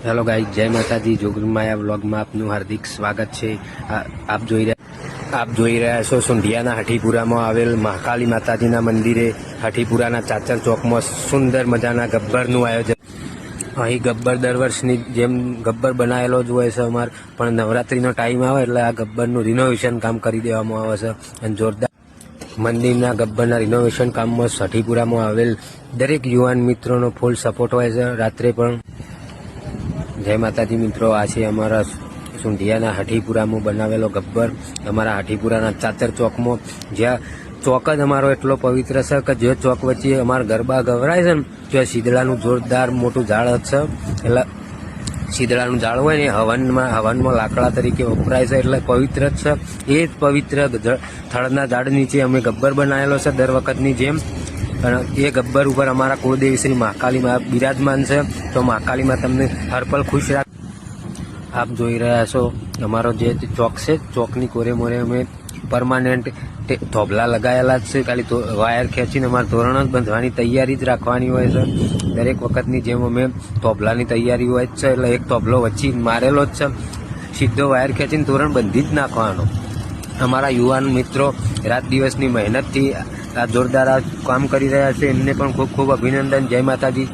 Hello guys, જય માતાજી. જોગમાયા વ્લોગમાં આપનું હાર્દિક સ્વાગત છે. આપ જોઈ રહ્યા છો સુંઢિયાના હઠીપુરામાં આવેલ મહાકાળી માતાજીના મંદિરે હઠીપુરાના ચાચર ચોકમાં સુંદર મજાના ગબ્બરનું આયોજન. અહીં ગબ્બર દર વર્ષની જેમ ગબ્બર બનાવેલો જ હોય છે અમારે, પણ નવરાત્રિનો ટાઈમ આવે એટલે આ ગબ્બરનું રિનોવેશન કામ કરી દેવામાં આવે છે અને જોરદાર મંદિરના ગબ્બરના રિનોવેશન કામમાં હઠીપુરામાં આવેલ દરેક યુવાન મિત્રોનો ફૂલ સપોર્ટ હોય છે. રાત્રે પણ જય માતાજી મિત્રો, આ છે અમારા સુંઢિયાના હઠીપુરામાં બનાવેલો ગબ્બર, અમારા હઠીપુરાના ચાચર ચોકમાં. જ્યાં ચોક જ અમારો એટલો પવિત્ર છે કે જે ચોક વચ્ચે અમારા ગરબા ગવરાય છે ને ત્યાં શીદડાનું જોરદાર મોટું ઝાડ છે. એટલે શીદડાનું ઝાડ હોય ને હવનમાં લાકડા તરીકે વપરાય છે, એટલે પવિત્ર જ છે. એ જ પવિત્ર થળના ઝાડ નીચે અમે ગબ્બર બનાવેલો છે દર વખતની જેમ. અને એ ગબ્બર ઉપર અમારા કુળદેવી શ્રી મહાકાળીમાં બિરાજમાન છે. તો મહાકાળીમાં તમને હરપલ ખુશ રાખ. આપ જોઈ રહ્યા છો અમારો જે ચોક છે, ચોકની કોરે મોરે અમે પરમાનન્ટ થોભલા લગાવેલા જ છે. ખાલી વાયર ખેંચીને અમારે તોરણ જ બાંધવાની તૈયારી જ રાખવાની હોય છે. દરેક વખતની જેમ અમે થોભલાની તૈયારી હોય જ છે. એટલે એક થોભલો વચ્ચે મારેલો જ છે, સીધો વાયર ખેંચીને તોરણ બંધી જ નાખવાનો. અમારા યુવાન મિત્રો રાત દિવસની મહેનતથી આ જોરદાર કામ કરી રહ્યા છે, એમને પણ ખૂબ ખૂબ અભિનંદન. જય માતાજી.